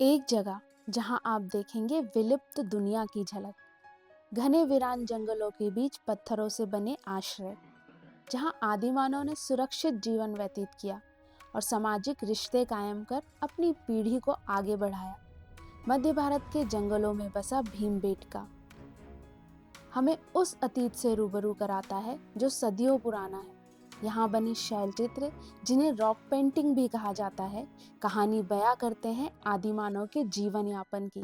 एक जगह जहां आप देखेंगे विलुप्त दुनिया की झलक, घने वीरान जंगलों के बीच पत्थरों से बने आश्रय, जहां आदिमानव ने सुरक्षित जीवन व्यतीत किया और सामाजिक रिश्ते कायम कर अपनी पीढ़ी को आगे बढ़ाया। मध्य भारत के जंगलों में बसा भीमबेटका हमें उस अतीत से रूबरू कराता है जो सदियों पुराना है। यहाँ बने शैलचित्र, जिन्हें रॉक पेंटिंग भी कहा जाता है, कहानी बयां करते हैं आदिमानव के जीवन यापन की।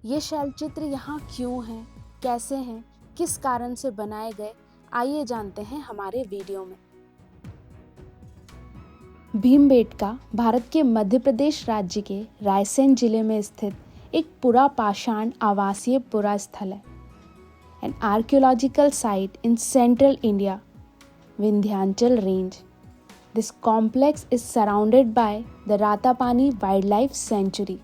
ये शैलचित्र यहाँ क्यों हैं, कैसे हैं, किस कारण से बनाए गए, आइए जानते हैं हमारे वीडियो में। भीमबेटका भारत के मध्य प्रदेश राज्य के रायसेन जिले में स्थित एक पुरा पाषाण आवासीय पुरा स्थल है। An archaeological site in central India, Vindhyachal Range. This complex is surrounded by the Ratapani Wildlife Sanctuary.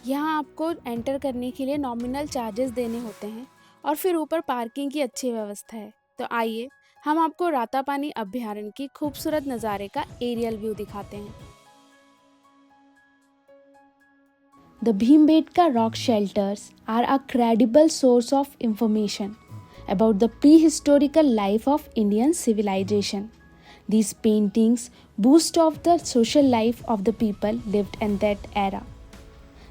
यहाँ आपको एंटर करने के लिए नॉमिनल चार्जेस देने होते हैं और फिर ऊपर पार्किंग की अच्छी व्यवस्था है। तो आइए हम आपको रातापानी अभयारण्य की खूबसूरत नज़ारे का एरियल व्यू दिखाते हैं। The Bhimbetka rock shelters are a credible source of information about the prehistorical life of Indian civilization. These paintings boast of the social life of the people lived in that era.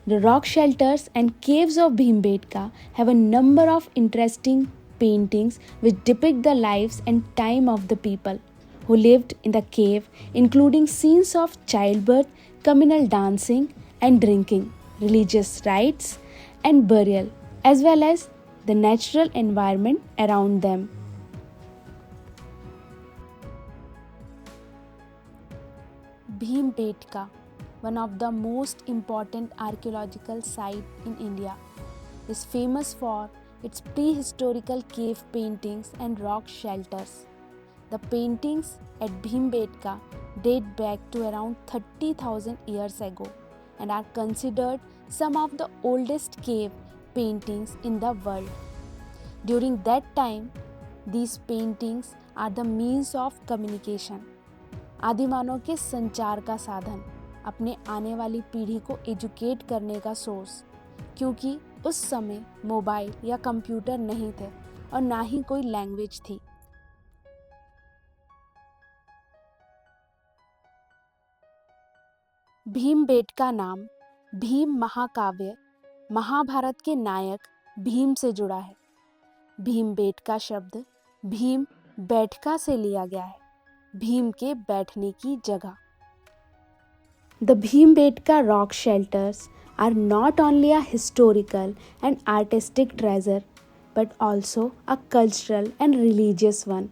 The rock shelters and caves of Bhimbetka have a number of interesting paintings which depict the lives and time of the people who lived in the cave, including scenes of childbirth, communal dancing and drinking, religious rites and burial, as well as the natural environment around them. Bhimbetka, one of the most important archaeological sites in India, is famous for its prehistorical cave paintings and rock shelters. The paintings at Bhimbetka date back to around 30,000 years ago and are considered some of the oldest cave paintings in the world. During that time, these paintings are the means of communication. आदिमानव के संचार का साधन, अपने आने वाली पीढ़ी को एजुकेट करने का सोर्स, क्योंकि उस समय मोबाइल या कंप्यूटर नहीं थे और ना ही कोई लैंग्वेज थी। भीमबेटका नाम भीम महाकाव्य महाभारत के नायक भीम से जुड़ा है। भीमबेटका शब्द भीम बैठका से लिया गया है, भीम के बैठने की जगह। The Bhimbetka rock shelters are not only a historical and artistic treasure but also a cultural and religious one.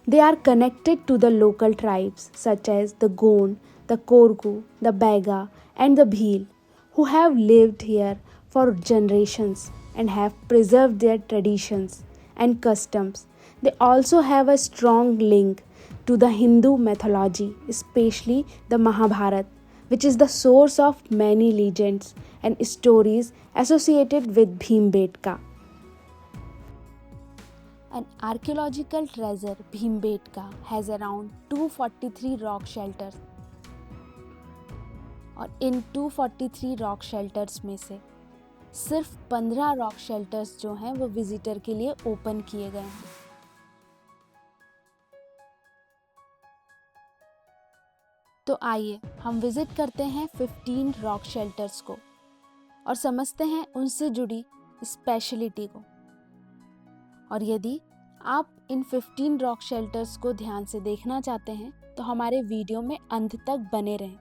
They are connected to the local tribes such as the Gond, the Korgu, the Bega, and the Bhil, who have lived here for generations and have preserved their traditions and customs. They also have a strong link to the Hindu mythology, especially the Mahabharata, which is the source of many legends and stories associated with Bhimbetka. An archaeological treasure, Bhimbetka, has around 243 rock shelters. और इन 243 rock shelters में से सिर्फ 15 rock shelters जो हैं वो visitor के लिए open किए गए हैं। तो आइए हम विजिट करते हैं 15 रॉक शेल्टर्स को और समझते हैं उनसे जुड़ी स्पेशलिटी को। और यदि आप इन 15 रॉक शेल्टर्स को ध्यान से देखना चाहते हैं तो हमारे वीडियो में अंत तक बने रहें।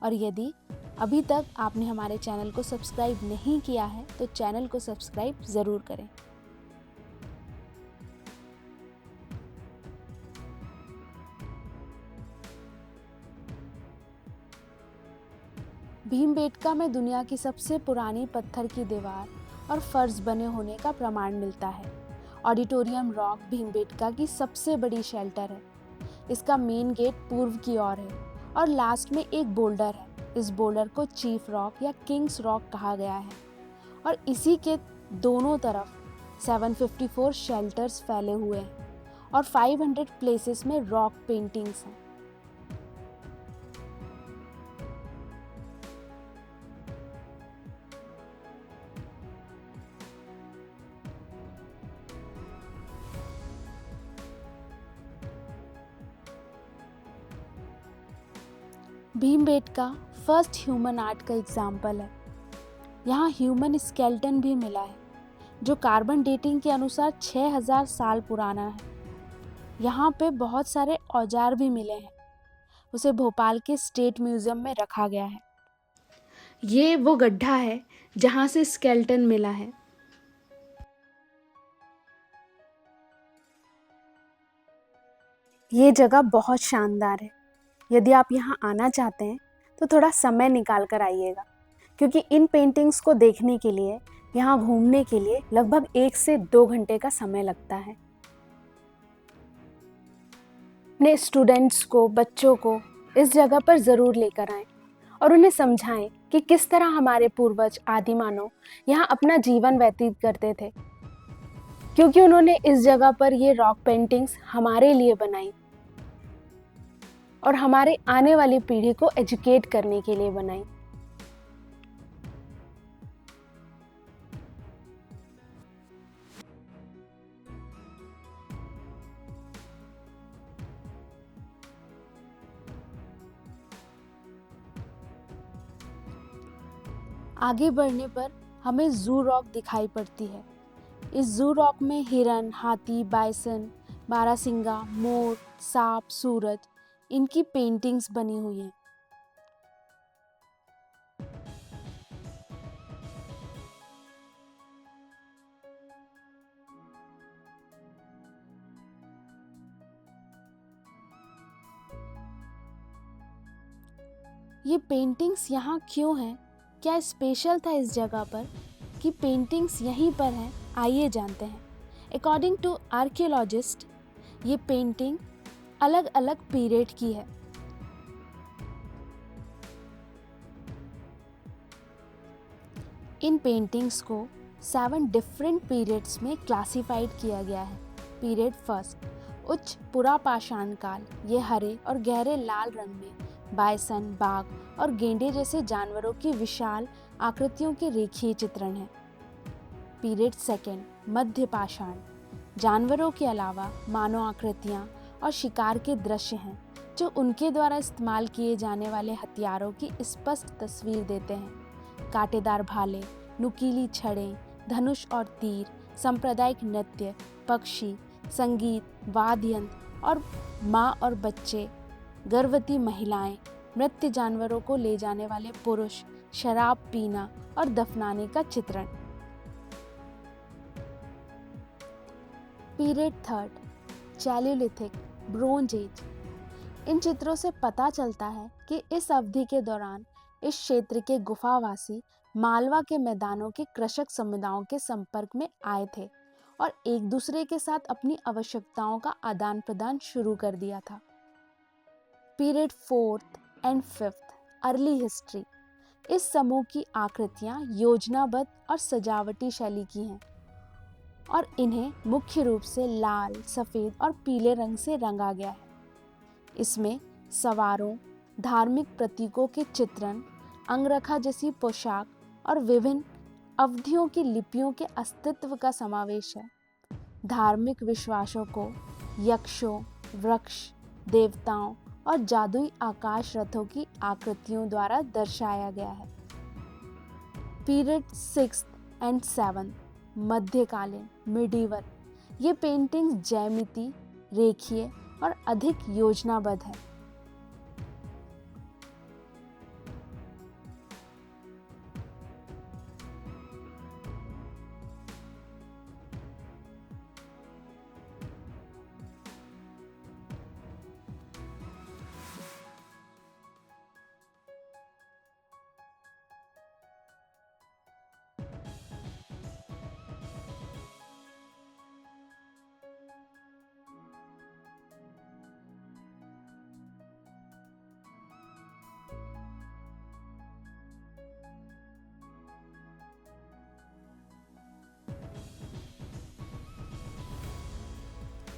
और यदि अभी तक आपने हमारे चैनल को सब्सक्राइब नहीं किया है तो चैनल को सब्सक्राइब ज़रूर करें। भीमबेटका में दुनिया की सबसे पुरानी पत्थर की दीवार और फर्श बने होने का प्रमाण मिलता है। ऑडिटोरियम रॉक भीमबेटका की सबसे बड़ी शेल्टर है। इसका मेन गेट पूर्व की ओर है और लास्ट में एक बोल्डर है। इस बोल्डर को चीफ रॉक या किंग्स रॉक कहा गया है और इसी के दोनों तरफ 754 शेल्टर्स फैले हुए हैं और 500 प्लेसेस में रॉक पेंटिंग्स हैं। भीमबेटका फर्स्ट ह्यूमन आर्ट का एग्जाम्पल है। यहाँ ह्यूमन स्केलेटन भी मिला है जो कार्बन डेटिंग के अनुसार 6000 साल पुराना है। यहाँ पे बहुत सारे औजार भी मिले हैं। उसे भोपाल के स्टेट म्यूजियम में रखा गया है। ये वो गड्ढा है जहाँ से स्केलेटन मिला है। ये जगह बहुत शानदार है। यदि आप यहाँ आना चाहते हैं तो थोड़ा समय निकाल कर आइएगा, क्योंकि इन पेंटिंग्स को देखने के लिए यहाँ घूमने के लिए लगभग 1 से 2 घंटे का समय लगता है। अपने स्टूडेंट्स को, बच्चों को इस जगह पर ज़रूर लेकर आएं और उन्हें समझाएं कि किस तरह हमारे पूर्वज आदिमानव यहाँ अपना जीवन व्यतीत करते थे, क्योंकि उन्होंने इस जगह पर ये रॉक पेंटिंग्स हमारे लिए बनाई और हमारे आने वाली पीढ़ी को एजुकेट करने के लिए बनाई। आगे बढ़ने पर हमें जू रॉक दिखाई पड़ती है। इस जू रॉक में हिरन, हाथी, बाइसन, बारहसिंगा, मोर, सांप, सूरज, इनकी पेंटिंग्स बनी हुई हैं। ये पेंटिंग्स यहाँ क्यों हैं? क्या स्पेशल था इस जगह पर कि पेंटिंग्स यहीं पर हैं? आइए जानते हैं। अकॉर्डिंग टू आर्कियोलॉजिस्ट, ये पेंटिंग अलग अलग पीरियड की है। इन पेंटिंग्स को 7 डिफरेंट पीरियड्स में क्लासिफाइड किया गया है। पीरियड फर्स्ट, उच्च पुरापाषाण काल। ये हरे और गहरे लाल रंग में बायसन, बाघ और गेंडे जैसे जानवरों की विशाल आकृतियों के रेखीय चित्रण है। पीरियड सेकेंड, मध्य पाषाण। जानवरों के अलावा मानव आकृतियाँ और शिकार के दृश्य हैं जो उनके द्वारा इस्तेमाल किए जाने वाले हथियारों की स्पष्ट तस्वीर देते हैं। कांटेदार भाले, नुकीली छड़ें, धनुष और तीर, सांप्रदायिक नृत्य, पक्षी, संगीत, वाद्य यंत्र और माँ और बच्चे, गर्भवती महिलाएं, मृत जानवरों को ले जाने वाले पुरुष, शराब पीना और दफनाने का चित्रण। Period third, chalcolithic, bronze age. इन चित्रों से पता चलता है कि इस अवधि के दौरान इस क्षेत्र के गुफावासी मालवा के मैदानों के कृषक समुदायों के संपर्क में आए थे और एक दूसरे के साथ अपनी आवश्यकताओं का आदान प्रदान शुरू कर दिया था। Period fourth and fifth, early history. इस समूह की आकृतियां योजनाबद्ध और सजावटी शैली की हैं और इन्हें मुख्य रूप से लाल, सफ़ेद और पीले रंग से रंगा गया है। इसमें सवारों, धार्मिक प्रतीकों के चित्रण, अंगरखा जैसी पोशाक और विभिन्न अवधियों की लिपियों के अस्तित्व का समावेश है। धार्मिक विश्वासों को यक्षों, वृक्ष, देवताओं और जादुई आकाश रथों की आकृतियों द्वारा दर्शाया गया है। पीरियड सिक्स्थ एंड सेवन्थ, मध्यकालीन, मिडीवल। ये पेंटिंग्स ज्यामिति, रेखीय और अधिक योजनाबद्ध है।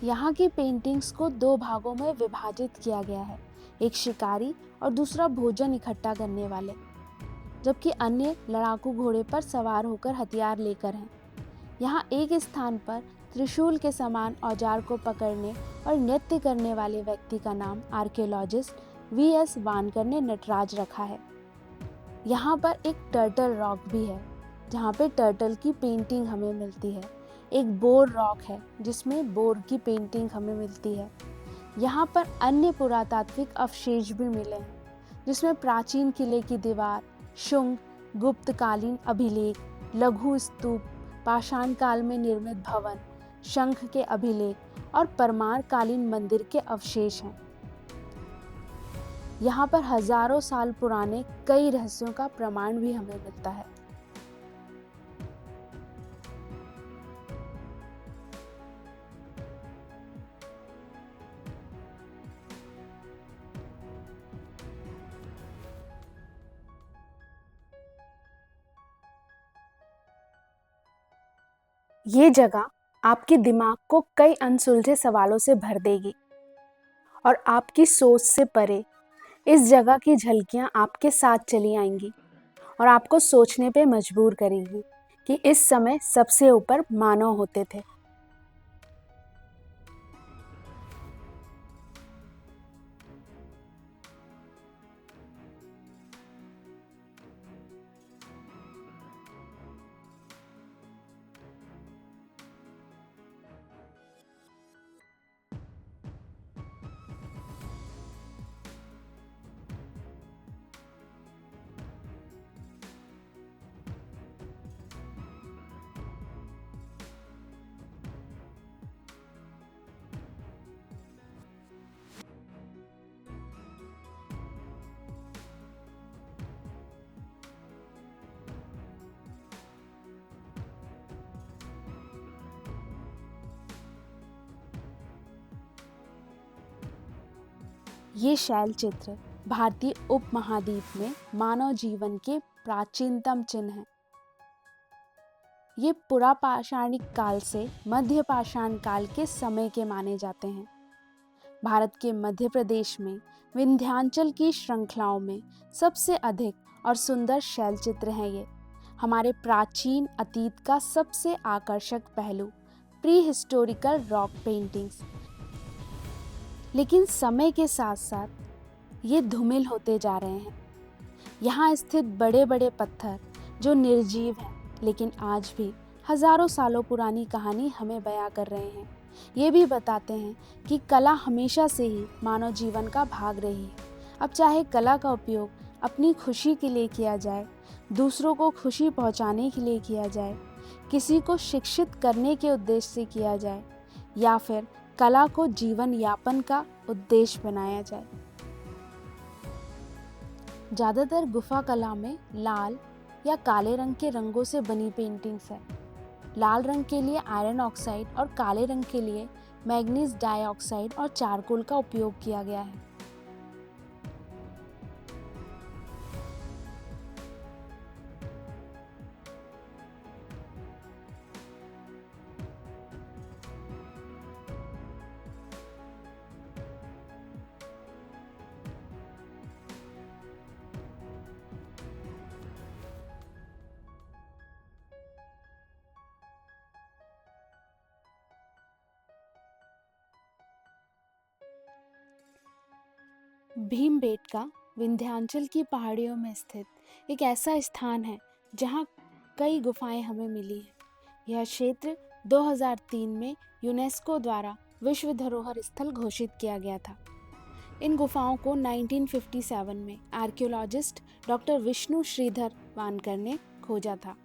यहाँ की पेंटिंग्स को 2 भागों में विभाजित किया गया है, एक शिकारी और दूसरा भोजन इकट्ठा करने वाले, जबकि अन्य लड़ाकू घोड़े पर सवार होकर हथियार लेकर हैं। यहाँ एक स्थान पर त्रिशूल के समान औजार को पकड़ने और नृत्य करने वाले व्यक्ति का नाम आर्कियोलॉजिस्ट V.S. वानकर ने नटराज रखा है। यहाँ पर एक टर्टल रॉक भी है जहाँ पे टर्टल की पेंटिंग हमें मिलती है। एक बोर रॉक है जिसमें बोर की पेंटिंग हमें मिलती है। यहाँ पर अन्य पुरातात्विक अवशेष भी मिले हैं जिसमें प्राचीन किले की दीवार, शुंग, गुप्तकालीन अभिलेख, लघु स्तूप, पाषाण काल में निर्मित भवन, शंख के अभिलेख और परमार कालीन मंदिर के अवशेष हैं। यहाँ पर हजारों साल पुराने कई रहस्यों का प्रमाण भी हमें मिलता है। ये जगह आपके दिमाग को कई अनसुलझे सवालों से भर देगी और आपकी सोच से परे इस जगह की झलकियां आपके साथ चली आएंगी और आपको सोचने पे मजबूर करेगी कि इस समय सबसे ऊपर मानव होते थे। ये शैल चित्र भारतीय उपमहाद्वीप में मानव जीवन के प्राचीनतम चिन्ह हैं। ये पुरापाषाणिक काल से मध्य पाषाण काल के समय के माने जाते हैं। भारत के मध्य प्रदेश में विंध्याचल की श्रृंखलाओं में सबसे अधिक और सुंदर शैल चित्र हैं ये। हमारे प्राचीन अतीत का सबसे आकर्षक पहलू प्री हिस्टोरिकल रॉक पेंटिंग्स। लेकिन समय के साथ साथ ये धूमिल होते जा रहे हैं। यहाँ स्थित बड़े बड़े पत्थर जो निर्जीव हैं लेकिन आज भी हजारों सालों पुरानी कहानी हमें बयां कर रहे हैं। ये भी बताते हैं कि कला हमेशा से ही मानव जीवन का भाग रही है। अब चाहे कला का उपयोग अपनी खुशी के लिए किया जाए, दूसरों को खुशी पहुंचाने के लिए किया जाए, किसी को शिक्षित करने के उद्देश्य से किया जाए या फिर कला को जीवन यापन का उद्देश्य बनाया जाए। ज़्यादातर गुफा कला में लाल या काले रंग के रंगों से बनी पेंटिंग्स है। लाल रंग के लिए आयरन ऑक्साइड और काले रंग के लिए मैग्नीज डाइऑक्साइड और चारकोल का उपयोग किया गया है। भीमबेटका विंध्याचल की पहाड़ियों में स्थित एक ऐसा स्थान है जहां कई गुफाएं हमें मिली हैं। यह क्षेत्र 2003 में यूनेस्को द्वारा विश्व धरोहर स्थल घोषित किया गया था। इन गुफाओं को 1957 में आर्कियोलॉजिस्ट डॉक्टर विष्णु श्रीधर वानकर ने खोजा था।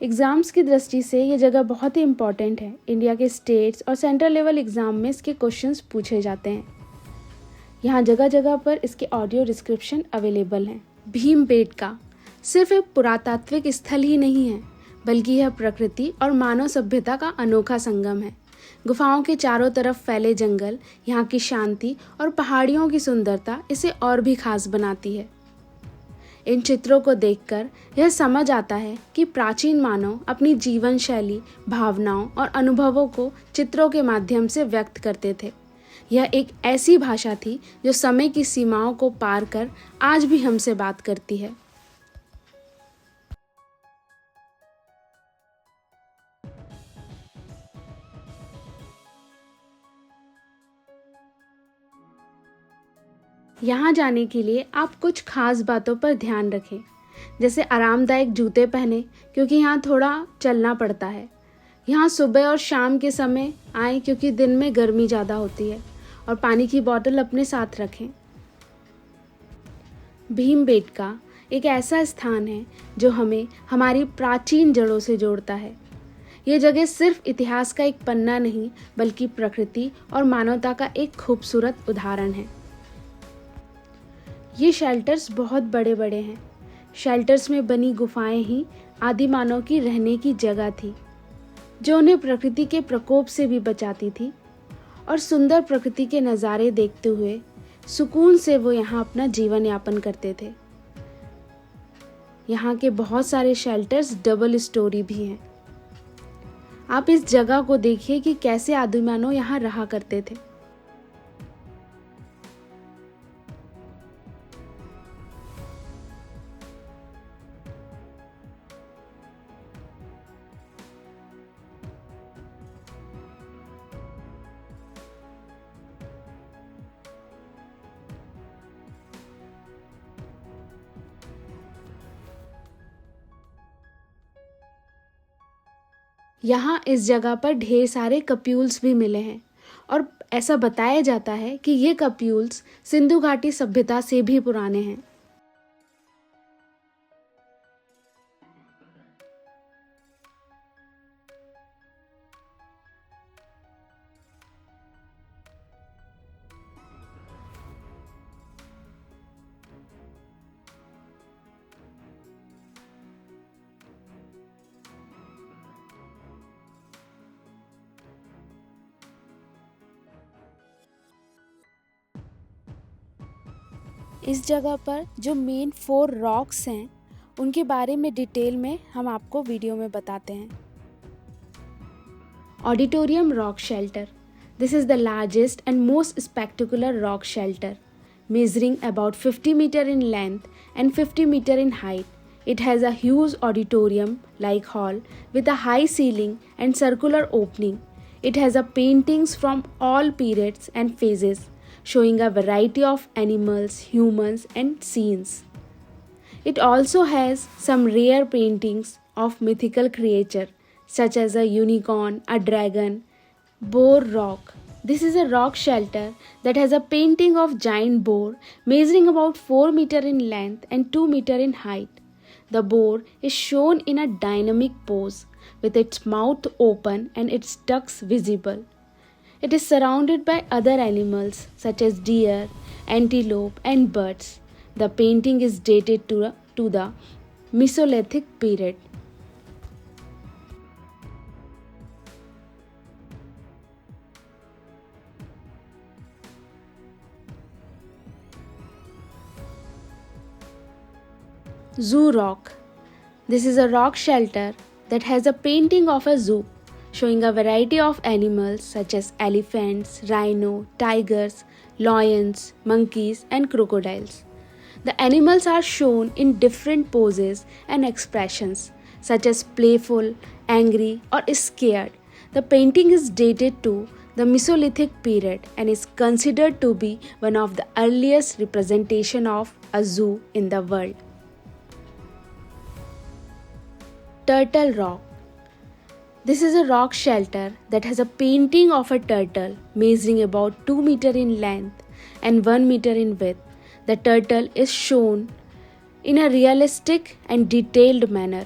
एग्ज़ाम्स की दृष्टि से ये जगह बहुत ही इम्पॉर्टेंट है। इंडिया के स्टेट्स और सेंट्रल लेवल एग्ज़ाम में इसके क्वेश्चंस पूछे जाते हैं। यहाँ जगह जगह पर इसके ऑडियो डिस्क्रिप्शन अवेलेबल हैं। भीमबेटका सिर्फ एक पुरातात्विक स्थल ही नहीं है, बल्कि यह प्रकृति और मानव सभ्यता का अनोखा संगम है। गुफाओं के चारों तरफ फैले जंगल, यहाँ की शांति और पहाड़ियों की सुंदरता इसे और भी खास बनाती है। इन चित्रों को देखकर यह समझ आता है कि प्राचीन मानव अपनी जीवन शैली, भावनाओं और अनुभवों को चित्रों के माध्यम से व्यक्त करते थे। यह एक ऐसी भाषा थी जो समय की सीमाओं को पार कर आज भी हमसे बात करती है। यहाँ जाने के लिए आप कुछ खास बातों पर ध्यान रखें, जैसे आरामदायक जूते पहने क्योंकि यहाँ थोड़ा चलना पड़ता है। यहाँ सुबह और शाम के समय आएँ क्योंकि दिन में गर्मी ज़्यादा होती है, और पानी की बोतल अपने साथ रखें। भीमबेटका एक ऐसा स्थान है जो हमें हमारी प्राचीन जड़ों से जोड़ता है। ये जगह सिर्फ इतिहास का एक पन्ना नहीं, बल्कि प्रकृति और मानवता का एक खूबसूरत उदाहरण है। ये शेल्टर्स बहुत बड़े बड़े हैं। शेल्टर्स में बनी गुफाएं ही आदि मानव की रहने की जगह थी, जो उन्हें प्रकृति के प्रकोप से भी बचाती थी, और सुंदर प्रकृति के नज़ारे देखते हुए सुकून से वो यहाँ अपना जीवन यापन करते थे। यहाँ के बहुत सारे शेल्टर्स डबल स्टोरी भी हैं। आप इस जगह को देखिए कि कैसे आदिमानव यहाँ रहा करते थे। यहाँ इस जगह पर ढेर सारे कप्यूल्स भी मिले हैं, और ऐसा बताया जाता है कि ये कप्यूल्स सिंधु घाटी सभ्यता से भी पुराने हैं। इस जगह पर जो मेन 4 रॉक्स हैं, उनके बारे में डिटेल में हम आपको वीडियो में बताते हैं। Auditorium rock shelter, this is the largest and most spectacular rock shelter, measuring about 50 meter in length and 50 meter in height. It has a huge auditorium-like hall with a high ceiling and circular opening. It has a paintings from all periods and phases, showing a variety of animals, humans, and scenes. It also has some rare paintings of mythical creature such as a unicorn, a dragon, boar rock. This is a rock shelter that has a painting of giant boar measuring about 4 meter in length and 2 meter in height. The boar is shown in a dynamic pose with its mouth open and its tusks visible. It is surrounded by other animals such as deer, antelope, and birds. The painting is dated to the Mesolithic period. Zoo Rock. This is a rock shelter that has a painting of a zoo showing a variety of animals such as elephants, rhino, tigers, lions, monkeys, and crocodiles. The animals are shown in different poses and expressions such as playful, angry, or scared. The painting is dated to the Mesolithic period and is considered to be one of the earliest representation of a zoo in the world. Turtle Rock. This is a rock shelter that has a painting of a turtle measuring about 2 meter in length and 1 meter in width. The turtle is shown in a realistic and detailed manner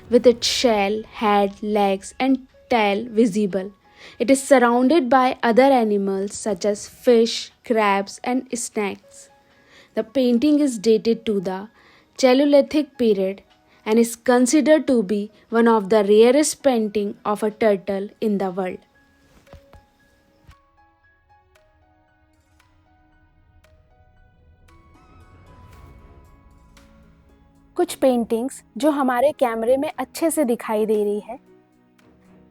with its shell, head, legs, and tail visible. It is surrounded by other animals such as fish, crabs, and snakes. The painting is dated to the Chalcolithic period and is considered to be one of the rarest painting of a turtle in the world. कुछ paintings जो हमारे कैमरे में अच्छे से दिखाई दे रही है।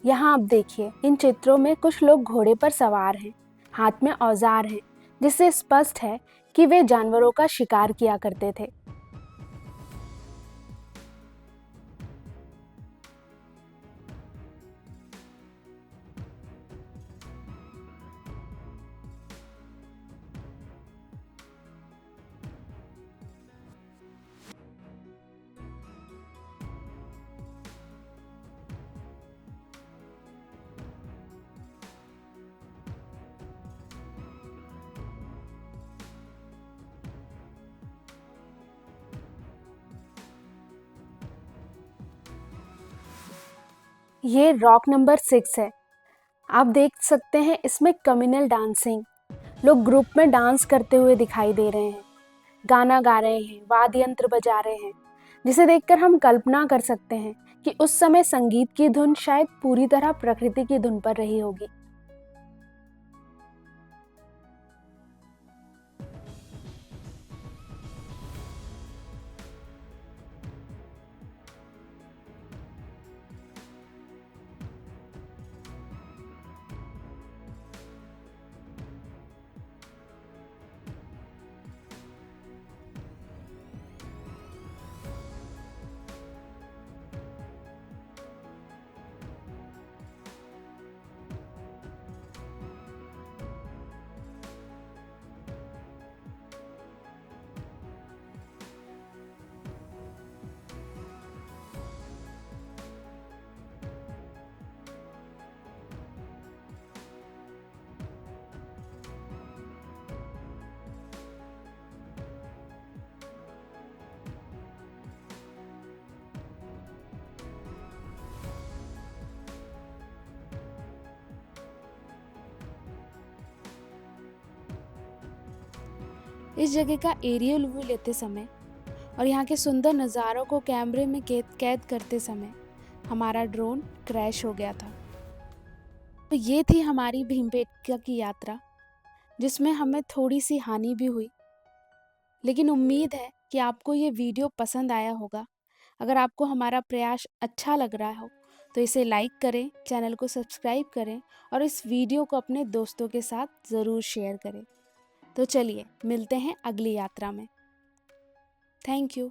यहाँ आप देखिए, इन चित्रों में कुछ लोग घोड़े पर सवार हैं, हाथ में औजार हैं, जिससे स्पष्ट है कि वे जानवरों का शिकार किया करते थे। ये रॉक नंबर 6 है। आप देख सकते हैं इसमें कम्युनल डांसिंग, लोग ग्रुप में डांस करते हुए दिखाई दे रहे हैं, गाना गा रहे हैं, वाद्य यंत्र बजा रहे हैं, जिसे देखकर हम कल्पना कर सकते हैं कि उस समय संगीत की धुन शायद पूरी तरह प्रकृति की धुन पर रही होगी। इस जगह का एरियल व्यू लेते समय और यहाँ के सुंदर नज़ारों को कैमरे में कैद करते समय हमारा ड्रोन क्रैश हो गया था। तो ये थी हमारी भीमबेटका की यात्रा, जिसमें हमें थोड़ी सी हानि भी हुई, लेकिन उम्मीद है कि आपको ये वीडियो पसंद आया होगा। अगर आपको हमारा प्रयास अच्छा लग रहा हो तो इसे लाइक करें, चैनल को सब्सक्राइब करें और इस वीडियो को अपने दोस्तों के साथ ज़रूर शेयर करें। तो चलिए मिलते हैं अगली यात्रा में। Thank you.